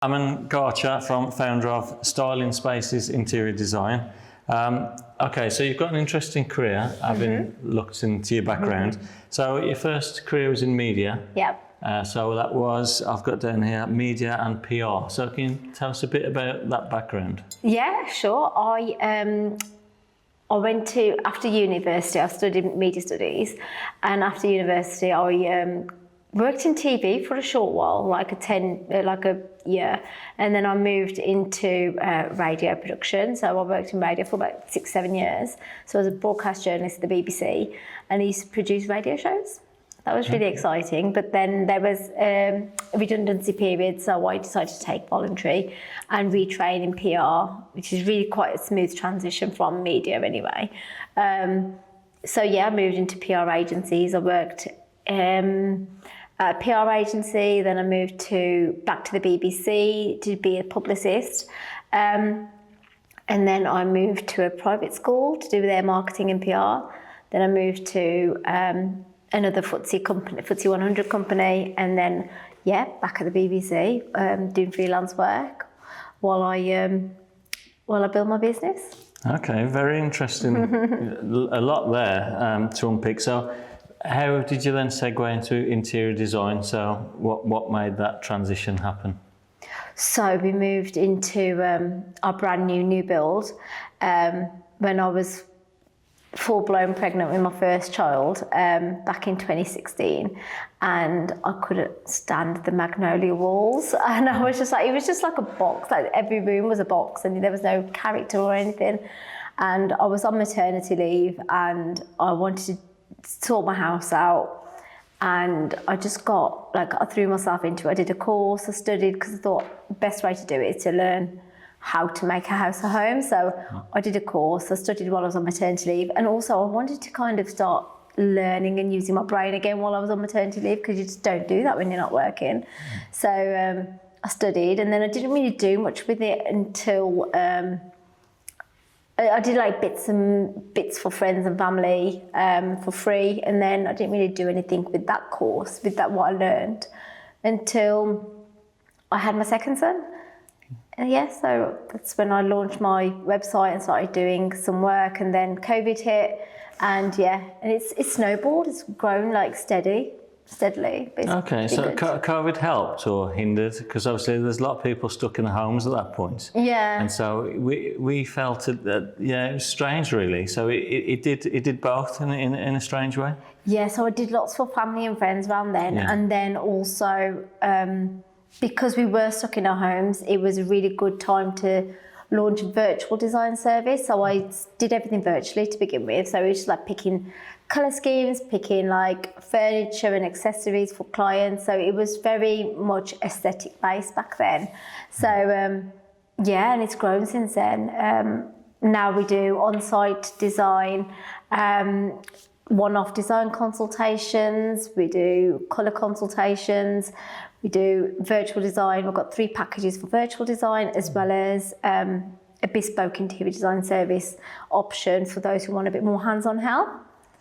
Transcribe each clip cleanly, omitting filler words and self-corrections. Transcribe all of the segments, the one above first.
Aman Garcha, founder of Styling Spaces Interior Design. Okay, so you've got an interesting career, having looked into your background. So your first career was in media. Yep. So that was, I've got down here, media and PR. So can you tell us a bit about that background? Yeah, sure. I went to, after university, I studied media studies, and after university I worked in TV for a short while, like a year, and then I moved into radio production. So I worked in radio for about 6-7 years. So I was a broadcast journalist at the BBC, and I used to produce radio shows. That was really exciting. But then there was a redundancy period, so I decided to take voluntary and retrain in PR, which is really quite a smooth transition from media anyway. So yeah, I moved into PR agencies. I worked at a PR agency, then I moved back to the BBC to be a publicist. And then I moved to a private school to do their marketing and PR. Then I moved to another FTSE 100 company, and then back at the BBC doing freelance work while I build my business. Okay, very interesting. A lot there to unpick. So how did you then segue into interior design? So what made that transition happen? So we moved into our brand new build when I was full-blown pregnant with my first child back in 2016, and I couldn't stand the magnolia walls, and I was just like, it was just like a box, like every room was a box and there was no character or anything. And I was on maternity leave and I wanted to sort my house out, and I just I threw myself into it. I did a course, I studied, because I thought the best way to do it is to learn how to make a house a home. So I did a course, I studied while I was on maternity leave, and also I wanted to kind of start learning and using my brain again while I was on maternity leave, because you just don't do that when you're not working. So I studied, and then I didn't really do much with it until I did like bits for friends and family for free, and then I didn't really do anything with that course, with that what I learned, until I had my second son. And so that's when I launched my website and started doing some work, and then COVID hit, and it's snowballed. It's grown like steadily. Okay, so COVID helped or hindered? Because obviously there's a lot of people stuck in the homes at that point. Yeah. And so we felt that it was strange really. So it did both in a strange way. Yeah. So I did lots for family and friends around then, and then also because we were stuck in our homes, it was a really good time to launch a virtual design service. So I did everything virtually to begin with. So it was just like picking colour schemes, picking like furniture and accessories for clients. So it was very much aesthetic based back then. So and it's grown since then. Now we do on-site design, one-off design consultations, we do colour consultations, we do virtual design. We've got 3 packages for virtual design, as well as a bespoke interior design service option for those who want a bit more hands-on help.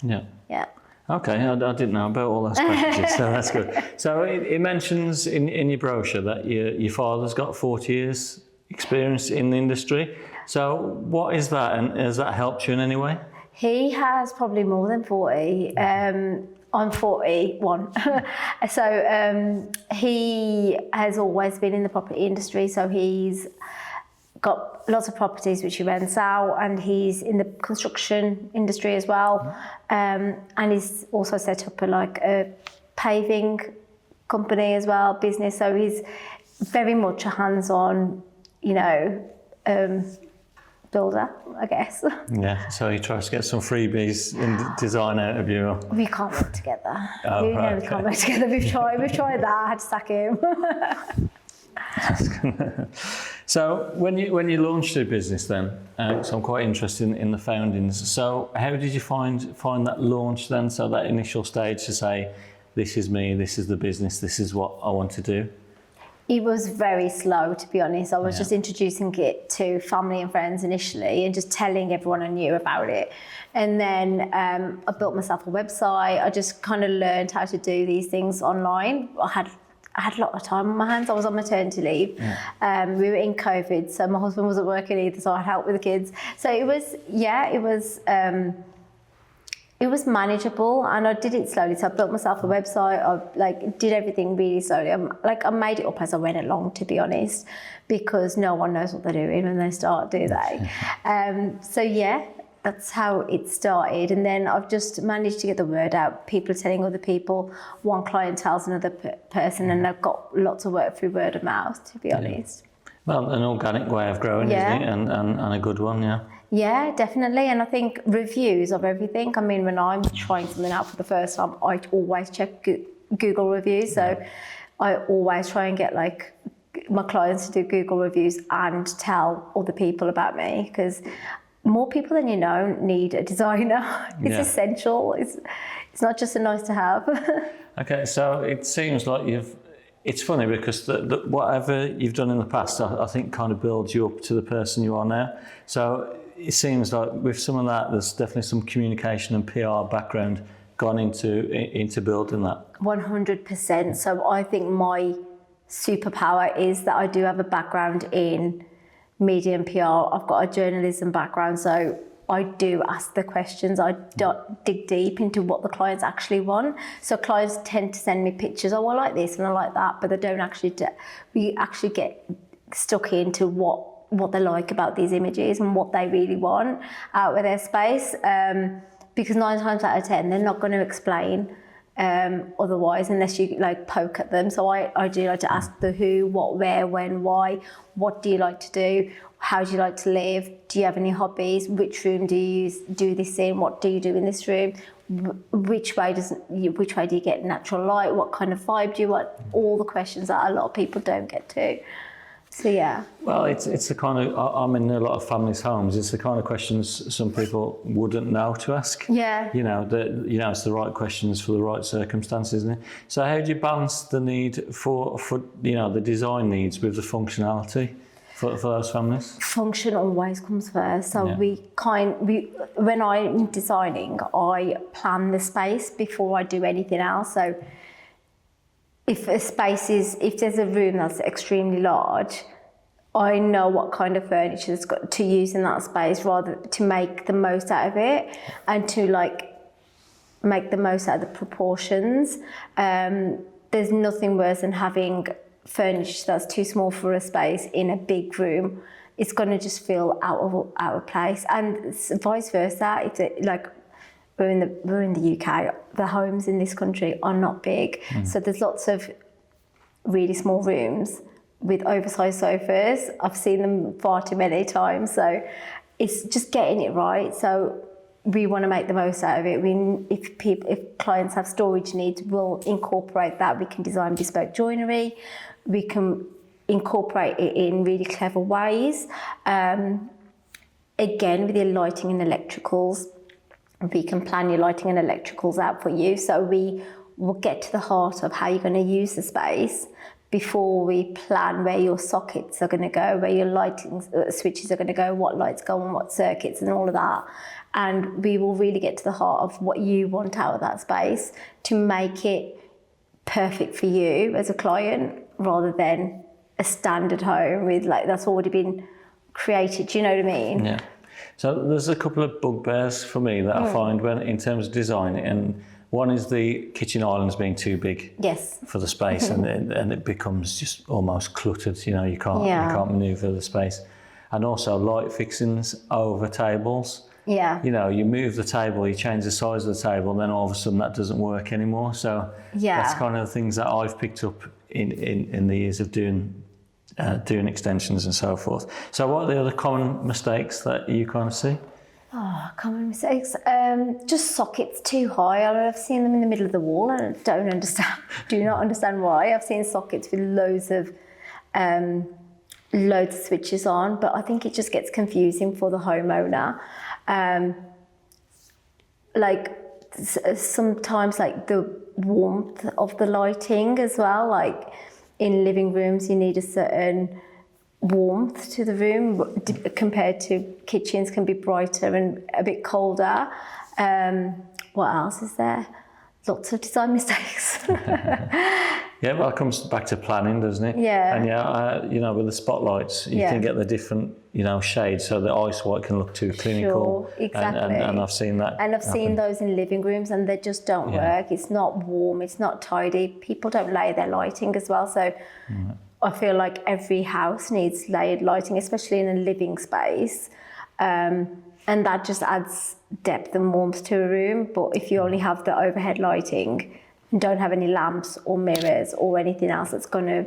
Yeah. Yeah. Okay, I didn't know about all those packages, so that's good. So it mentions in your brochure that your father's got 40 years experience in the industry. So what is that, and has that helped you in any way? He has probably more than 40. I'm 41. So he has always been in the property industry. So he's got lots of properties which he rents out, and he's in the construction industry as well. And he's also set up a paving company as well, business. So he's very much a hands-on, builder, I guess. Yeah, so he tries to get some freebies in design out of you. We can't work together. Oh, right, we can't work together. We've tried that. I had to sack him. So when you launched your business then, so I'm quite interested in the foundings. So how did you find that launch then? So that initial stage to say, this is me, this is the business, this is what I want to do. It was very slow, to be honest. I was just introducing it to family and friends initially, and just telling everyone I knew about it. And then I built myself a website. I just kind of learned how to do these things online. I had I had a lot of time on my hands. I was on maternity leave. We were in COVID, so my husband wasn't working either, so I helped with the kids. So it was manageable, and I did it slowly. So I built myself a website. I did everything really slowly. I made it up as I went along, to be honest, because no one knows what they're doing when they start, do they? So yeah, that's how it started. And then I've just managed to get the word out. People are telling other people. One client tells another person, and I've got lots of work through word of mouth, to be honest. Well, an organic way of growing, isn't it? And a good one, yeah. Yeah, definitely. And I think reviews of everything. I mean, when I'm trying something out for the first time, I always check Google reviews. So I always try and get my clients to do Google reviews and tell other people about me, because more people than you know need a designer. It's essential. It's not just a nice to have. Okay, so it seems like it's funny because whatever you've done in the past, I think kind of builds you up to the person you are now. So it seems like with some of that, there's definitely some communication and PR background gone into building that. 100%. So I think my superpower is that I do have a background in media and PR. I've got a journalism background, so I do ask the questions. I dig deep into what the clients actually want. So clients tend to send me pictures. Oh, I like this and I like that, but they don't actually. We actually get stuck into what they like about these images and what they really want out of their space. Because 9 times out of 10, they're not going to explain otherwise, unless you poke at them. So I do like to ask the who, what, where, when, why. What do you like to do? How do you like to live? Do you have any hobbies? Which room do you do this in? What do you do in this room? Which way do you get natural light? What kind of vibe do you want? All the questions that a lot of people don't get to. So yeah. Well, it's the kind of, I'm in a lot of families' homes. It's the kind of questions some people wouldn't know to ask. Yeah. It's the right questions for the right circumstances, isn't it? So how do you balance the need for the design needs with the functionality for those families? Function always comes first. So when I'm designing, I plan the space before I do anything else. So if there's a room that's extremely large, I know what kind of furniture has got to use in that space, rather to make the most out of it and to make the most out of the proportions. There's nothing worse than having furniture that's too small for a space in a big room. It's going to just feel out of place, and vice versa. We're in the UK. The homes in this country are not big, so there's lots of really small rooms with oversized sofas. I've seen them far too many times. So it's just getting it right. So we want to make the most out of it. If clients have storage needs, we'll incorporate that. We can design bespoke joinery. We can incorporate it in really clever ways. Again, with your lighting and electricals, we can plan your lighting and electricals out for you. So we will get to the heart of how you're going to use the space before we plan where your sockets are going to go, where your lighting switches are going to go, what lights go on what circuits and all of that. And we will really get to the heart of what you want out of that space to make it perfect for you as a client, rather than a standard home with that's already been created. Do you know what I mean? Yeah. So there's a couple of bugbears for me that I find when in terms of design, and one is the kitchen islands being too big. Yes. For the space, and it becomes just almost cluttered. You can't manoeuvre the space, and also light fixings over tables. Yeah. You move the table, you change the size of the table, and then all of a sudden that doesn't work anymore. So that's kind of the things that I've picked up in the years of doing extensions and so forth. So what are the other common mistakes that you kind of see? Oh, common mistakes. Just sockets too high. I've seen them in the middle of the wall and I do not understand why. I've seen sockets with loads of switches on, but I think it just gets confusing for the homeowner. Sometimes the warmth of the lighting as well, in living rooms you need a certain warmth to the room compared to kitchens can be brighter and a bit colder. What else is there? lots of design mistakes. Yeah, well, it comes back to planning, doesn't it? Yeah. And you know, with the spotlights, you can get the different, you know, shades, so the ice white can look too clinical. Sure, exactly. And I've seen that. And I've seen those in living rooms, and they just don't work. It's not warm. It's not tidy. People don't lay their lighting as well. So I feel like every house needs layered lighting, especially in a living space. And that just adds depth and warmth to a room. But if you only have the overhead lighting and don't have any lamps or mirrors or anything else that's going to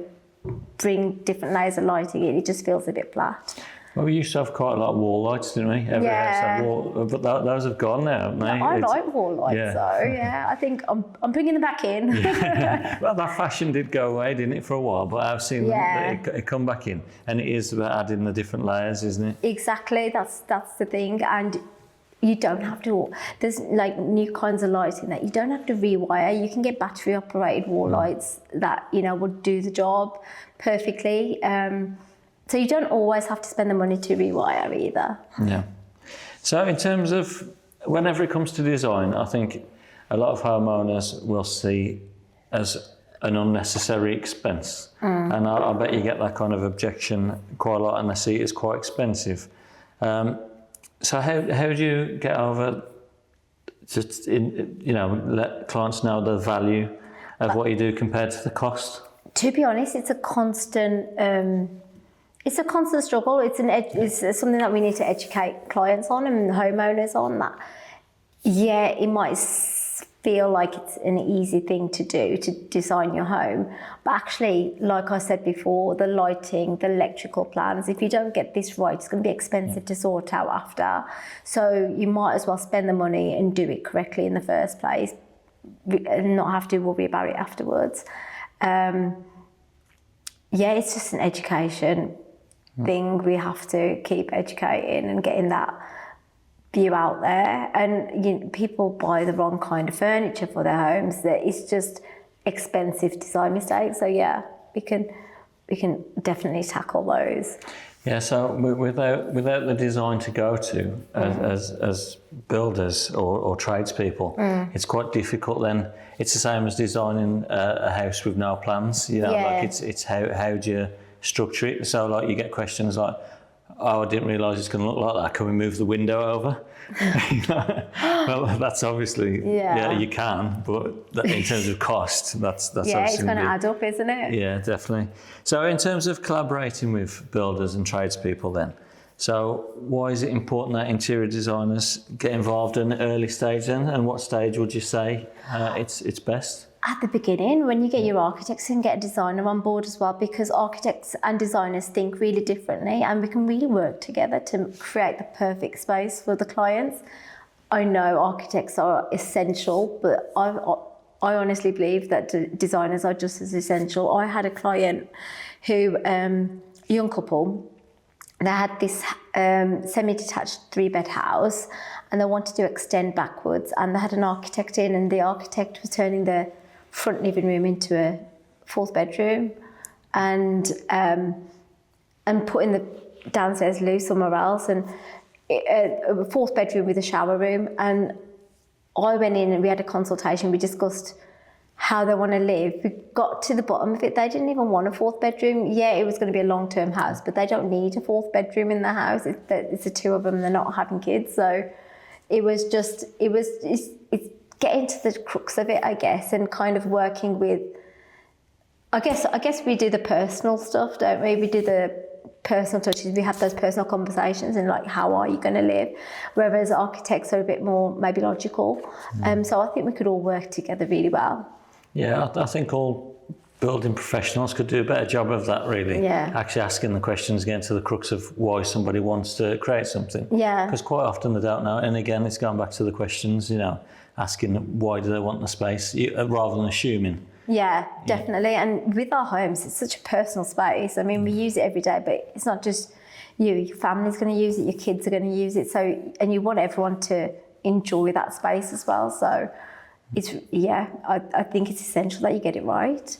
bring different layers of lighting in, it just feels a bit flat. Well, we used to have quite a lot of wall lights, didn't we? Every house had wall, but those have gone now, haven't they? I like wall lights, though. Yeah, I think I'm bringing them back in. Well, that fashion did go away, didn't it, for a while? But I've seen it come back in, and it is about adding the different layers, isn't it? Exactly. That's the thing, and you don't have to. There's like new kinds of lighting that you don't have to rewire. You can get battery operated wall lights that would do the job perfectly. So you don't always have to spend the money to rewire either. Yeah. So in terms of whenever it comes to design, I think a lot of homeowners will see as an unnecessary expense. And I bet you get that kind of objection quite a lot, and they see it as quite expensive. So how do you get over just let clients know the value of what you do compared to the cost? To be honest, it's a constant struggle. It's something that we need to educate clients on and homeowners on. That it might feel like it's an easy thing to do, to design your home, but actually, like I said before, the lighting, the electrical plans, if you don't get this right, it's going to be expensive to sort out after. So you might as well spend the money and do it correctly in the first place and not have to worry about it afterwards. It's just an education thing. We have to keep educating and getting that view out there. And people buy the wrong kind of furniture for their homes. That it's just expensive design mistakes. So we can definitely tackle those. Yeah. So without the design to go to as builders or tradespeople, it's quite difficult. Then it's the same as designing a house with no plans. Like it's how do you structure it? So like you get questions like, "Oh, I didn't realise it's going to look like that. Can we move the window over?" Well, that's obviously you can, but in terms of cost, that's it's going to add up, isn't it? Yeah, definitely. So in terms of collaborating with builders and tradespeople, then, so why is it important that interior designers get involved in an early stage then, and what stage would you say it's best? At the beginning, when you get your architects and get a designer on board as well, because architects and designers think really differently, and we can really work together to create the perfect space for the clients. I know architects are essential, but I honestly believe that designers are just as essential. I had a client who, young couple, they had this semi-detached 3-bed house, and they wanted to extend backwards, and they had an architect in, and the architect was turning the front living room into a 4th bedroom, and putting the downstairs loo somewhere else, and a 4th bedroom with a shower room. And I went in and we had a consultation. We discussed how they want to live. We got to the bottom of it. They didn't even want a 4th bedroom. It was going to be a long-term house, but they don't need a 4th bedroom in the house. It's the 2 of them. They're not having kids, so it's getting to the crux of it, I guess, and kind of working with. I guess we do the personal stuff, don't we? We do the personal touches. We have those personal conversations and like, how are you going to live? Whereas architects are a bit more maybe logical. So I think we could all work together really well. Yeah, I think all building professionals could do a better job of that, really. Yeah. Actually asking the questions, getting to the crux of why somebody wants to create something. Yeah. Because quite often they don't know. And again, it's going back to the questions, asking why do they want the space, rather than assuming. Yeah, definitely. And with our homes, it's such a personal space. I mean, we use it every day, but it's not just you. Your family's going to use it, your kids are going to use it. So, and you want everyone to enjoy that space as well. So, I think it's essential that you get it right.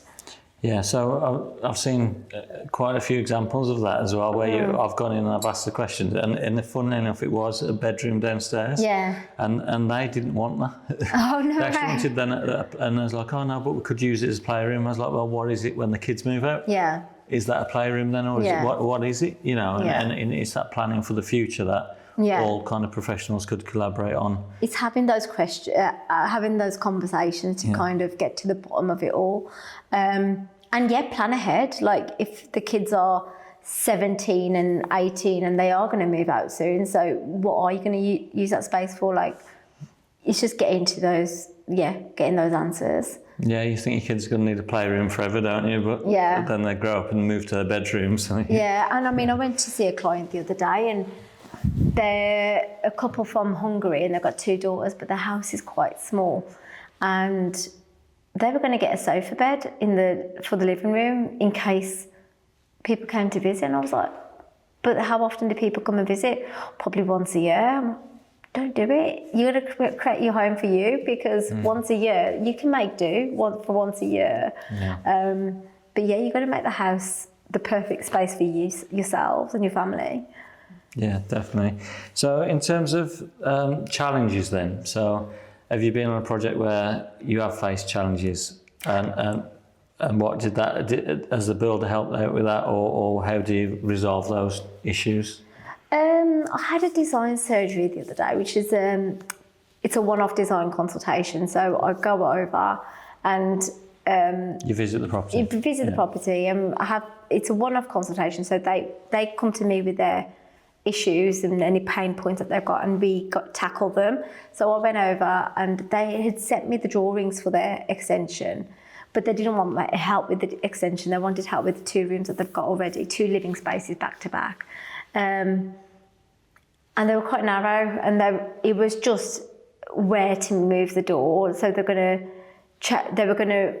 Yeah, so I've seen quite a few examples of that as well, where I've gone in and I've asked the question, and funnily enough, it was a bedroom downstairs. Yeah. And they didn't want that. Oh, no They actually way. wanted then, and I was like, oh no, but we could use it as a playroom. I was like, well, what is it when the kids move out? Yeah. Is that a playroom then, or is it, what is it? You know, and it's that planning for the future that all kind of professionals could collaborate on. It's having those having those conversations to kind of get to the bottom of it all. And plan ahead. Like if the kids are 17 and 18 and they are going to move out soon, so what are you going to use that space for? Like, it's just getting to those, getting those answers. Yeah, you think your kids are going to need a playroom forever, don't you? But then they grow up and move to their bedrooms. Yeah, and I mean, I went to see a client the other day, and they're a couple from Hungary, and they've got 2 daughters, but their house is quite small, and they were going to get a sofa bed for the living room in case people came to visit. And I was like, but how often do people come and visit? Probably once a year. Don't do it. You got to create your home for you, because once a year you can make do for once a year. But you got to make the house the perfect space for you, yourselves and your family. Yeah, definitely. So in terms of challenges then, so have you been on a project where you have faced challenges, and what did as the builder help out with that, or how do you resolve those issues? I had a design surgery the other day, which is it's a one-off design consultation. So I go over and you visit the property. The property, and it's a one-off consultation. So they come to me with their issues and any pain points that they've got, and we tackle them. So I went over, and they had sent me the drawings for their extension, but they didn't want my help with the extension. They wanted help with the 2 rooms that they've got already, 2 living spaces back to back. And they were quite narrow, and it was just where to move the door. So they were going to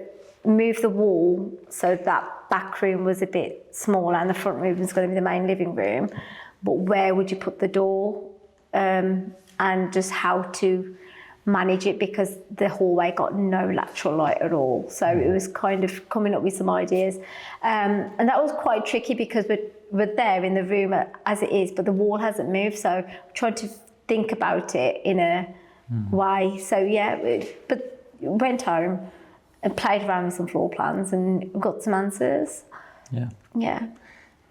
move the wall so that back room was a bit smaller, and the front room was going to be the main living room. But where would you put the door, and just how to manage it, because the hallway got no lateral light at all. So it was kind of coming up with some ideas. And that was quite tricky, because we're there in the room as it is, but the wall hasn't moved. So trying to think about it in a way. So but went home and played around with some floor plans and got some answers.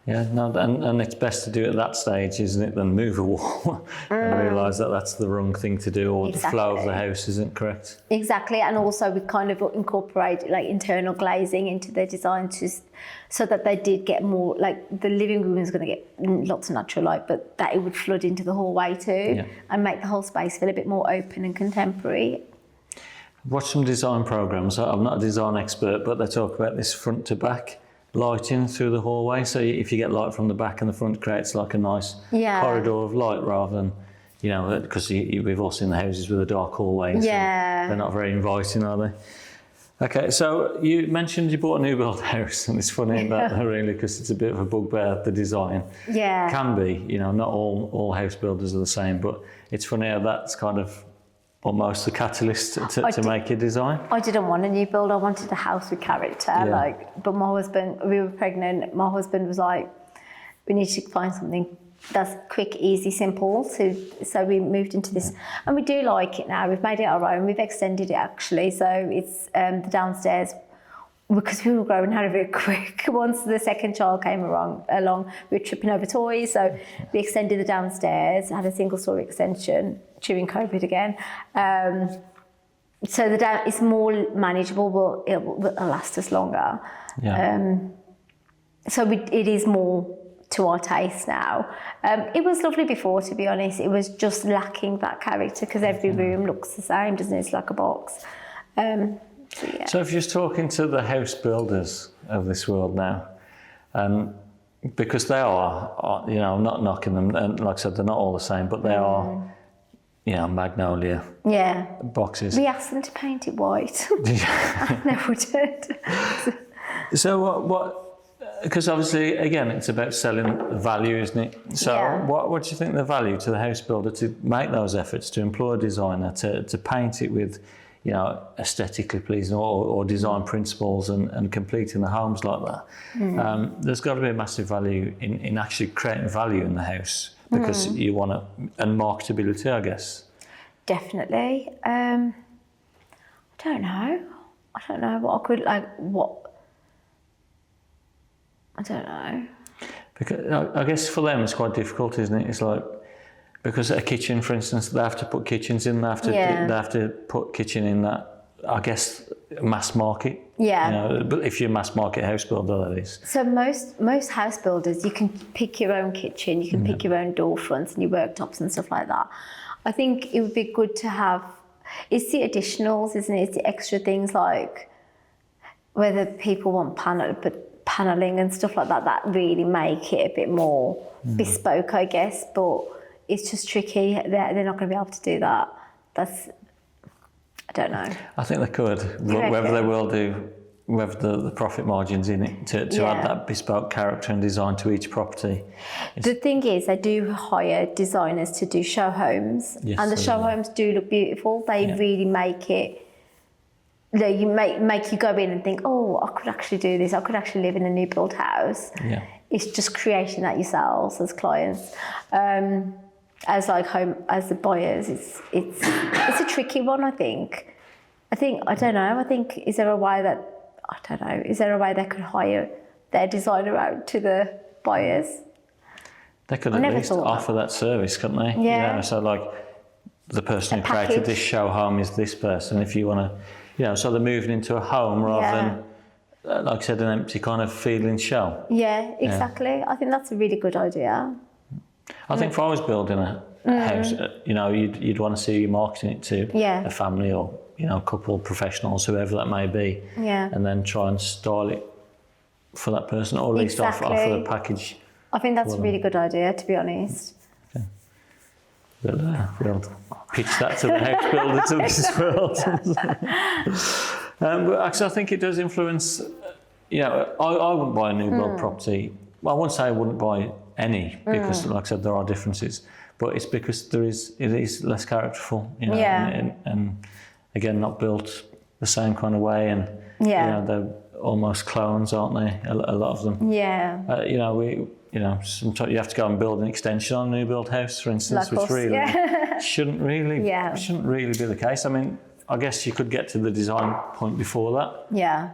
Yeah, no, and it's best to do it at that stage, isn't it, than move a wall and realise that that's the wrong thing to do, or the flow of the house isn't correct. Exactly, and also we kind of incorporate like internal glazing into their design so that they did get more, like the living room is going to get lots of natural light, but that it would flood into the hallway too, and make the whole space feel a bit more open and contemporary. Watch some design programmes. I'm not a design expert, but they talk about this front to back lighting through the hallway. So if you get light from the back and the front, creates like a nice corridor of light, rather than, because we've all seen the houses with a dark hallway. So they're not very inviting, are they? Okay, so you mentioned you bought a new build house, and it's funny that really, because it's a bit of a bugbear, the design. Can be, not all house builders are the same, but it's funny how that's kind of almost the catalyst to make a design. I didn't want a new build. I wanted a house with character. But my husband, we were pregnant. My husband was like, we need to find something that's quick, easy, simple. So we moved into this, and we do like it now. We've made it our own. We've extended it actually. So it's the downstairs, because we were growing out of it quick. Once the second child came along, we were tripping over toys. So we extended the downstairs, had a single story extension during COVID again. So it's more manageable, but it'll last us longer. So it is more to our taste now. It was lovely before, to be honest. It was just lacking that character, because every room looks the same, doesn't it? It's like a box. So if you're talking to the house builders of this world now, because they are, I'm not knocking them, and like I said, they're not all the same, but they are, magnolia boxes. We asked them to paint it white. And they wouldn't. So what? Because obviously, again, it's about selling value, isn't it? So what do you think the value to the house builder to make those efforts, to employ a designer, to paint it with, aesthetically pleasing or design principles and completing the homes like that. There's got to be a massive value in actually creating value in the house because you want to, and marketability, I guess. Definitely. I don't know what I could I don't know. Because I guess for them it's quite difficult, isn't it? It's like, because a kitchen, for instance, they have to put kitchens in. They have to put kitchen in that, I guess, mass market. Yeah. But if you're a mass market house builder, that is. So most house builders, you can pick your own kitchen, you can pick your own door fronts and your worktops and stuff like that. I think it would be good to have. It's the additionals, isn't it? It's the extra things like whether people want paneling and stuff like that. That really make it a bit more bespoke, I guess. But it's just tricky. They're not going to be able to do that. I don't know. I think they could. Whether they will do, whether the profit margins in it to add that bespoke character and design to each property. The thing is, they do hire designers to do show homes, and the show homes do look beautiful. They really make it. You make you go in and think, oh, I could actually do this. I could actually live in a new build house. Yeah. It's just creating that yourselves as clients. As the buyers, it's a tricky one. I think I don't know. I think is there a way they could hire their designer out to the buyers? They could at least offer that service, couldn't they? Yeah. So like the person who created this show home is this person. If you want to, so they're moving into a home rather than, like I said, an empty kind of feeling shell. Yeah, exactly. Yeah. I think that's a really good idea. I think if I was building a house, you'd want to see you marketing it to a family or a couple of professionals, whoever that may be, and then try and style it for that person, or at least offer the package. I think that's a really good idea, to be honest. Okay. We'll pitch that to the house builders of this world. But actually, I think it does influence. I wouldn't buy a new build property. Well, I wouldn't say I wouldn't buy any, because like I said, there are differences, but it's because it is less characterful, and again, not built the same kind of way, and they're almost clones, aren't they? A lot of them. Yeah. Sometimes you have to go and build an extension on a new build house, for instance, which really shouldn't really be the case. I mean, I guess you could get to the design point before that. Yeah.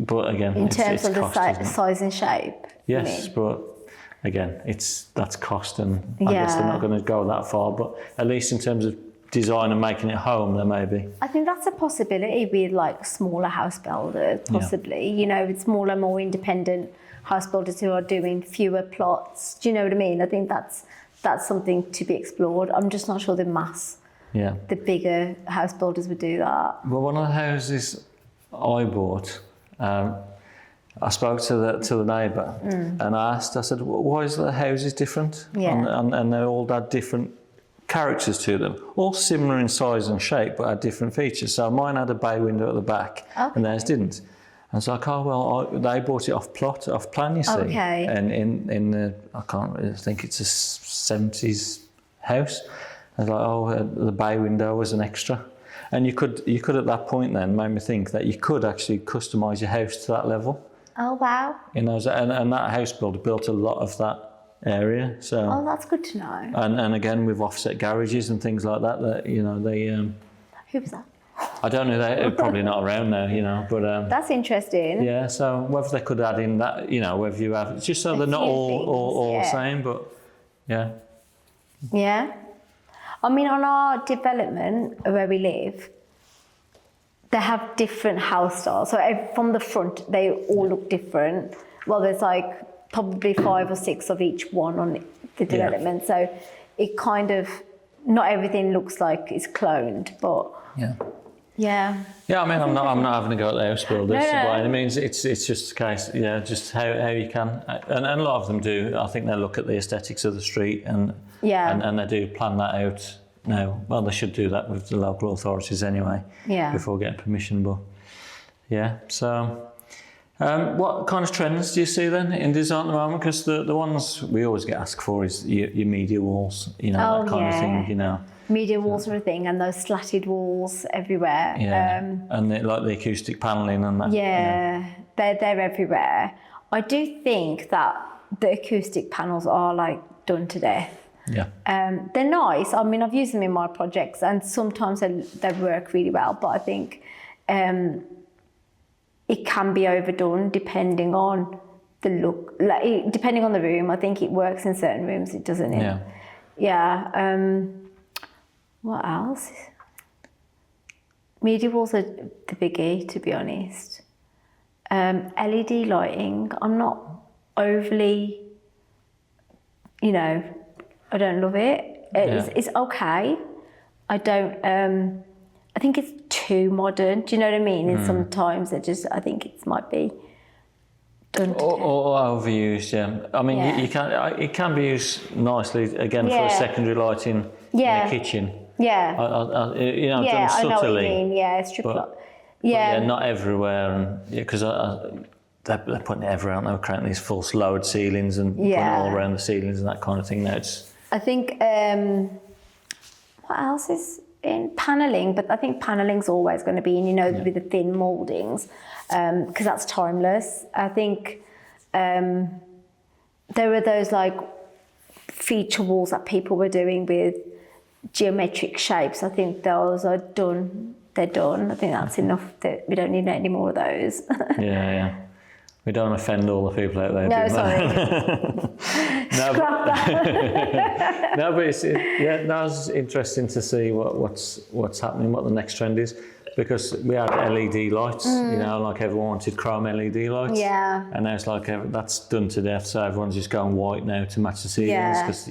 But again, in terms of the size and shape. Yes, but again, that's cost, and I guess they're not going to go that far. But at least in terms of design and making it home, there may be. I think that's a possibility with like smaller house builders, possibly. With smaller, more independent house builders who are doing fewer plots. Do you know what I mean? I think that's something to be explored. I'm just not sure the bigger house builders would do that. Well, one of the houses I bought, I spoke to the neighbour and I said, why is the houses different? Yeah. And they all had different characters to them, all similar in size and shape, but had different features. So mine had a bay window at the back, and theirs didn't. And it's like, they bought it off plan, you see. Okay. And in the, I think it's a 70s house. I was like, the bay window was an extra. And you could at that point then, made me think that you could actually customise your house to that level. Oh, wow. And that house builder built a lot of that area. So. Oh, that's good to know. And again, with offset garages and things like that, they. Who was that? I don't know, they're probably not around now, but... that's interesting. Yeah, so whether they could add in that, whether you have... Just so they're not all the same, but yeah. Yeah. I mean, on our development where we live, they have different house styles. So from the front, they all look different. Well, there's like probably 5 or 6 of each one on the development. So it kind of... Not everything looks like it's cloned, but... Yeah. Yeah, I mean, I'm not having a go at the house builders by any means. It's just a case, just how you can, and a lot of them do. I think they look at the aesthetics of the street and they do plan that out now. Well, they should do that with the local authorities anyway. Yeah. Before getting permission, but So, what kind of trends do you see then in design at the moment? Because the ones we always get asked for is your media walls, that kind of thing, media walls are a thing, and those slatted walls everywhere. Yeah, and like the acoustic panelling and that. Yeah, they're everywhere. I do think that the acoustic panels are like done to death. Yeah. They're nice. I mean, I've used them in my projects, and sometimes they work really well. But I think it can be overdone depending on the look, like depending on the room. I think it works in certain rooms, it doesn't. Yeah. Yeah. What else? Media walls are the biggie, to be honest. LED lighting, I'm not overly, I don't love it. It's okay. I don't. I think it's too modern. Do you know what I mean? And sometimes I think it might be done to or overused. Yeah. I mean, it can be used nicely again for a secondary lighting in a kitchen. Yeah. Done subtly. I know what you mean. Yeah, strip light. Yeah. Not everywhere, and because they're putting it everywhere, aren't they? We're creating these false lowered ceilings and putting it all around the ceilings and that kind of thing. Now I think what else is in panelling? But I think panelling's always going to be in, with the thin mouldings, because that's timeless. I think there were those like feature walls that people were doing with geometric shapes. I think those are done. They're done. I think that's enough. That we don't need any more of those. Yeah. We don't offend all the people out there. No, sorry. Scrap that. No, but it's interesting to see what's happening, what the next trend is, because we had LED lights. Like everyone wanted chrome LED lights. Yeah. And now it's like that's done to death. So everyone's just going white now to match the ceilings because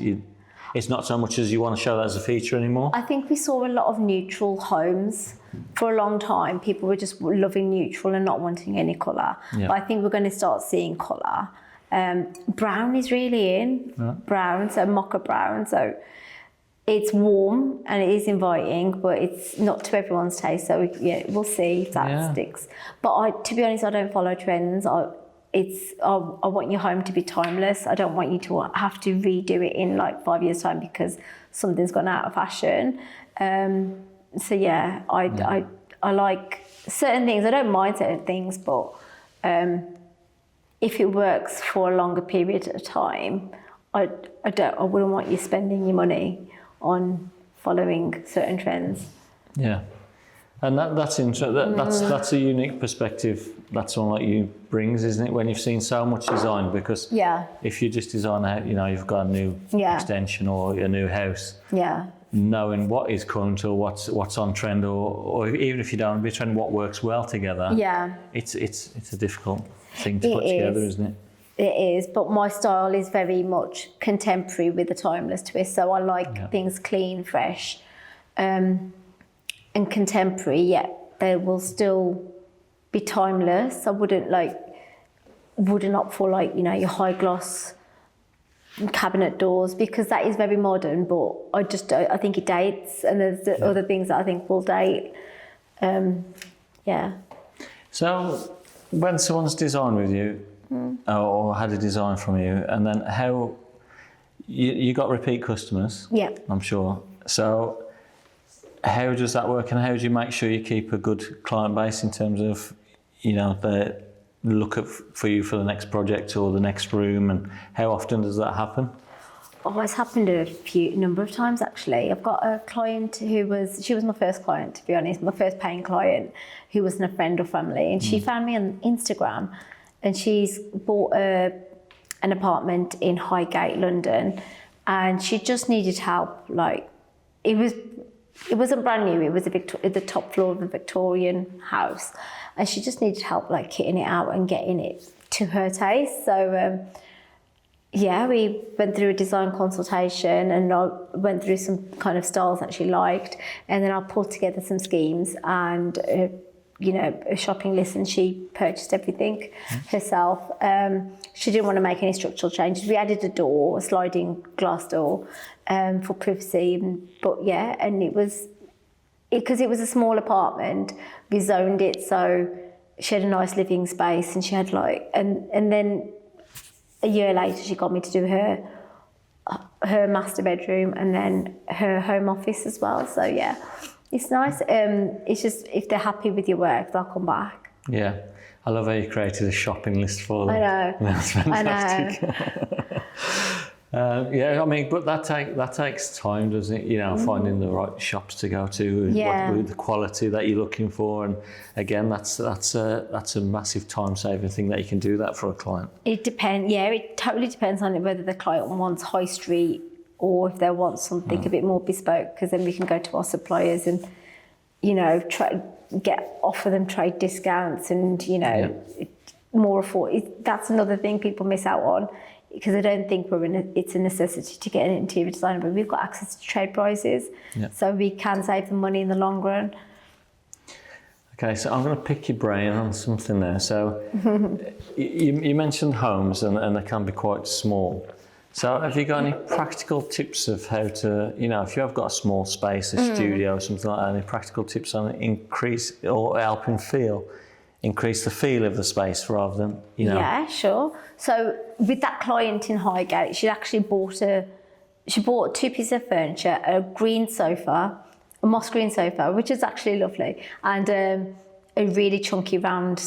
it's not so much as you want to show that as a feature anymore. I think we saw a lot of neutral homes. For a long time, people were just loving neutral and not wanting any colour. Yeah. But I think we're going to start seeing colour. Brown is really in. Yeah. Brown, so mocha brown. So it's warm and it is inviting, but it's not to everyone's taste. So we'll see if that sticks. But to be honest, I don't follow trends. I want your home to be timeless. I don't want you to have to redo it in like 5 years' time because something's gone out of fashion. I like certain things. I don't mind certain things, but if it works for a longer period of time, I wouldn't want you spending your money on following certain trends. Yeah. And that's interesting. That's a unique perspective that someone like you brings, isn't it? When you've seen so much design, because if you just design you've got a new extension or a new house. Yeah. Knowing what is current or what's on trend, or even if you don't be a trend, what works well together. Yeah. It's a difficult thing to put together, isn't it? It is, but my style is very much contemporary with a timeless twist. So I like things clean, fresh. And contemporary, yet they will still be timeless. I wouldn't opt for your high gloss cabinet doors, because that is very modern, but I think it dates, and there's other things that I think will date. So when someone's designed with you or had a design from you, and then how you got repeat customers, I'm sure. So how does that work, and how do you make sure you keep a good client base in terms of, the look for you for the next project or the next room, and how often does that happen? Oh, it's happened a number of times actually. I've got a client she was my first client, to be honest, my first paying client, who wasn't a friend or family, and she found me on Instagram, and she's bought an apartment in Highgate, London, and she just needed help. Like it wasn't brand new. It was the top floor of a Victorian house, and she just needed help, like kitting it out and getting it to her taste. So, we went through a design consultation, and I went through some kind of styles that she liked, and then I pulled together some schemes and a shopping list, and she purchased everything herself. She didn't want to make any structural changes. We added a sliding glass door, for privacy, and it was, because it was a small apartment, we zoned it so she had a nice living space, and she had and then a year later she got me to do her her master bedroom and then her home office as well. So yeah, it's nice. It's just if they're happy with your work, they'll come back. Yeah. I love how you created a shopping list for them. I know. That's fantastic. I know. Yeah, I mean, but that takes time, doesn't it? You know, finding the right shops to go to, with the quality that you're looking for, and again, that's a massive time-saving thing that you can do that for a client. It depends. Yeah, it totally depends on whether the client wants high street or if they want something a bit more bespoke. Because then we can go to our suppliers and, you know, offer them trade discounts and, you know, more afford. That's another thing people miss out on, because I don't think it's a necessity to get an interior designer, but we've got access to trade prices, so we can save them money in the long run. Okay, so I'm going to pick your brain on something there. So you mentioned homes and they can be quite small. So have you got any practical tips of how to, you know, if you have got a small space, a studio or something like that, any practical tips on increase or increase the feel of the space rather than, you know? Yeah, sure. So with that client in Highgate, she bought 2 pieces of furniture, a green sofa, a moss green sofa, which is actually lovely, and a really chunky round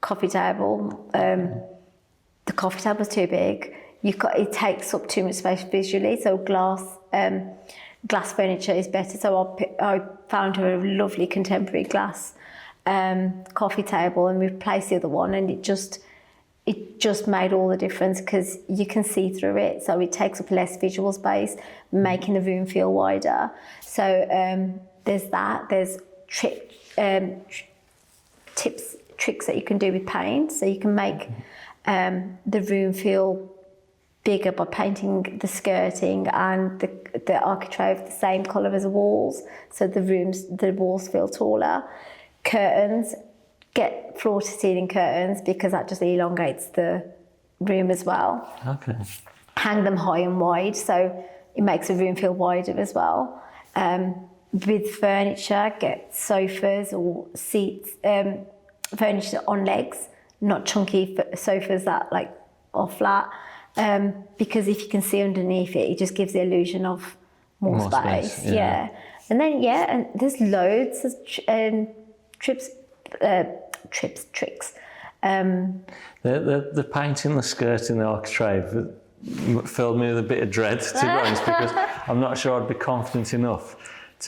coffee table. The coffee table was too big. It takes up too much space visually, so glass furniture is better. So I found her a lovely contemporary glass coffee table and replaced the other one, and it just made all the difference because you can see through it, so it takes up less visual space, making the room feel wider. So there's that. There's tricks that you can do with paint, so you can make the room feel bigger by painting the skirting and the architrave the same colour as the walls, so the walls feel taller. Curtains, get floor to ceiling curtains because that just elongates the room as well. Okay. Hang them high and wide, so it makes the room feel wider as well. With furniture, get sofas or seats, furniture on legs, not chunky sofas that are flat. Because if you can see underneath it, it just gives the illusion of more space. Yeah. And then and there's loads of tricks. The painting the skirt in the architrave filled me with a bit of dread, to be honest, because I'm not sure I'd be confident enough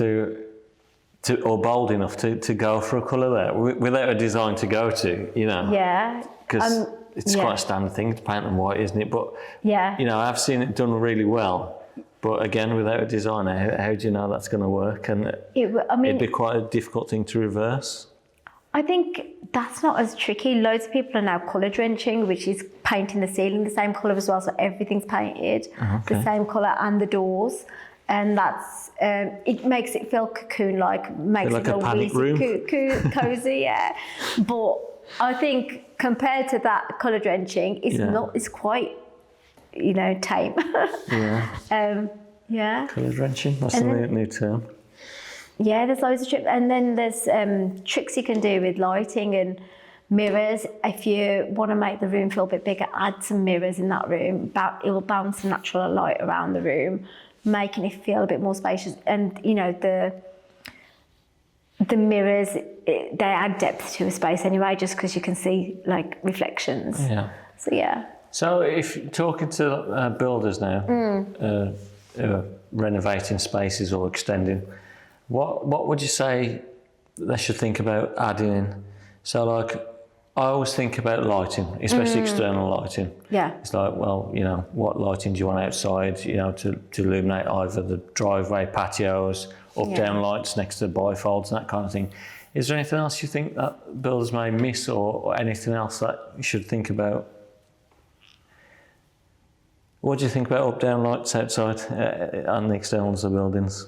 or bold enough to go for a colour there without a design to go to, you know. Yeah. Because it's quite a standard thing to paint them white, isn't it? But you know, I've seen it done really well. But again, without a designer, how do you know that's going to work? And it'd be quite a difficult thing to reverse. I think that's not as tricky. Loads of people are now colour drenching, which is painting the ceiling the same colour as well. So everything's painted the same colour and the doors. And that's, it makes it feel cocoon-like, makes it feel really cosy, yeah. But I think compared to that colour drenching, it's quite, you know, tame. Colour drenching, that's a new term. Yeah, there's loads of tricks. And then there's tricks you can do with lighting and mirrors. If you want to make the room feel a bit bigger, add some mirrors in that room. It will bounce natural light around the room, making it feel a bit more spacious. And, you know, the mirrors, they add depth to a space anyway, just because you can see, reflections. Yeah. So, yeah. So if talking to builders now, renovating spaces or extending, what would you say they should think about adding in? So I always think about lighting, especially external lighting. Yeah. It's well, you know, what lighting do you want outside, you know, to illuminate either the driveway, patios, up-down lights next to the bifolds and that kind of thing. Is there anything else you think that builders may miss or anything else that you should think about? What do you think about up-down lights outside on the externals of buildings?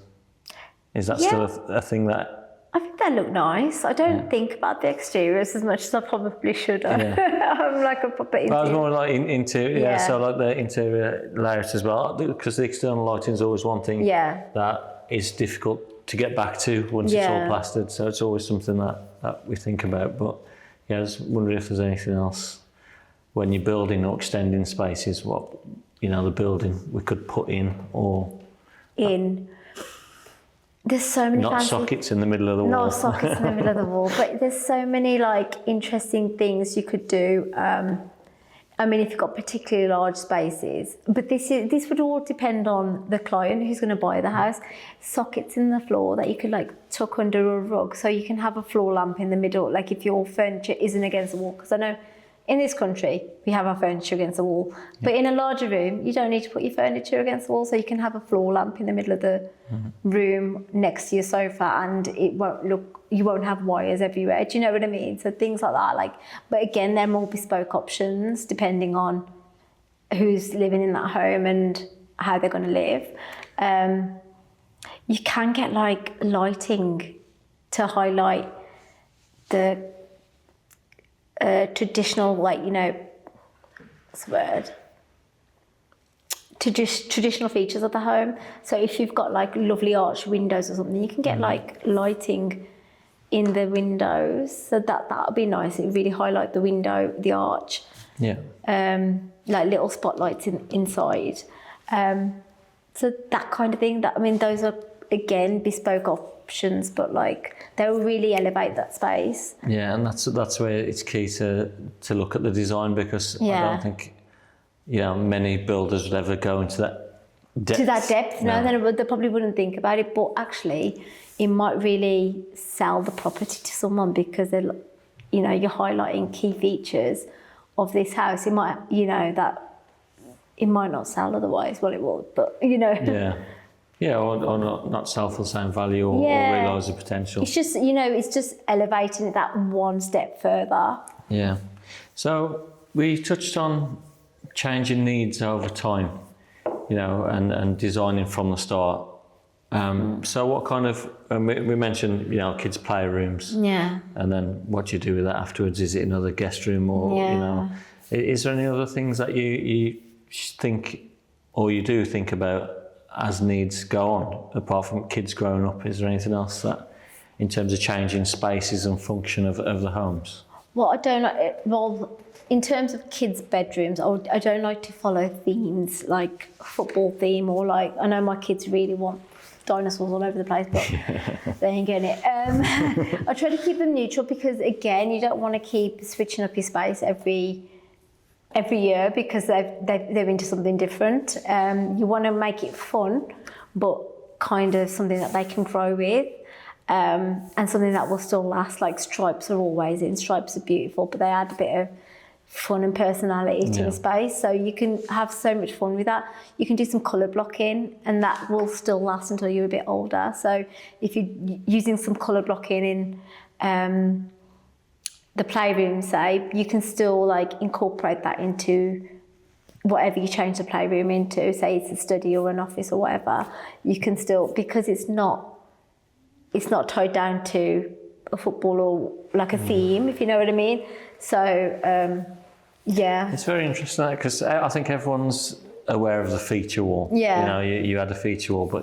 Is that still a thing that... I think they look nice. I don't think about the exteriors as much as I probably should. I'm like a puppet. But I was more like interior, so like the interior layout as well, because the external lighting is always one thing that is difficult to get back to once it's all plastered. So it's always something that we think about. But I was wondering if there's anything else when you're building or extending spaces, what you know, the building we could put in or There's so many not fancy... sockets in the middle of the wall. Not sockets in the middle of the wall, but there's so many like interesting things you could do. I mean, if you've got particularly large spaces, but this would all depend on the client who's going to buy the house. Sockets in the floor that you could like tuck under a rug, so you can have a floor lamp in the middle. Like if your furniture isn't against the wall, because I know in this country we have our furniture against the wall, but in a larger room you don't need to put your furniture against the wall, so you can have a floor lamp in the middle of the room next to your sofa, and you won't have wires everywhere. Do you know what I mean? So things like that, like, but again, they're more bespoke options depending on who's living in that home and how they're going to live. You can get like lighting to highlight the traditional, like, you know, what's the word? Traditional features of the home. So if you've got like lovely arched windows or something, you can get like lighting in the windows. So that would be nice. It would really highlight the window, the arch. Yeah. Like little spotlights inside. So that kind of thing. That, I mean, those are again bespoke options, but like they'll really elevate that space. Yeah, and that's where it's key to look at the design, because I don't think, you know, many builders would ever go into that depth. To that depth, no, they probably wouldn't think about it, but actually it might really sell the property to someone, because they're, you know, you're highlighting key features of this house. It might, you know, that it might not sell otherwise. Well, it will, but you know. Yeah. Yeah, or not sell for the same value, or realise the potential. It's just, you know, it's just elevating it that one step further. Yeah. So we touched on changing needs over time, you know, and designing from the start. So what kind of, we mentioned, you know, kids' playrooms. Yeah. And then what do you do with that afterwards? Is it another guest room, or, you know, is there any other things that you think, or you do think about as needs go on, apart from kids growing up? Is there anything else that, in terms of changing spaces and function of the homes? Well, I don't like, well, in terms of kids' bedrooms, I don't like to follow themes like football theme, or like, I know my kids really want dinosaurs all over the place, but they ain't getting it. I try to keep them neutral, because again, you don't want to keep switching up your space every year, because they're into something different. You want to make it fun, but kind of something that they can grow with, and something that will still last. Like stripes are always in. Stripes are beautiful, but they add a bit of fun and personality to the space. So you can have so much fun with that. You can do some colour blocking, and that will still last until you're a bit older. So if you're using some colour blocking in the playroom, say, you can still like incorporate that into whatever you change the playroom into. Say it's a study or an office or whatever, you can still, because it's not tied down to a football or like a theme, if you know what I mean. So it's very interesting, because I think everyone's aware of the feature wall. You know, you had a feature wall, but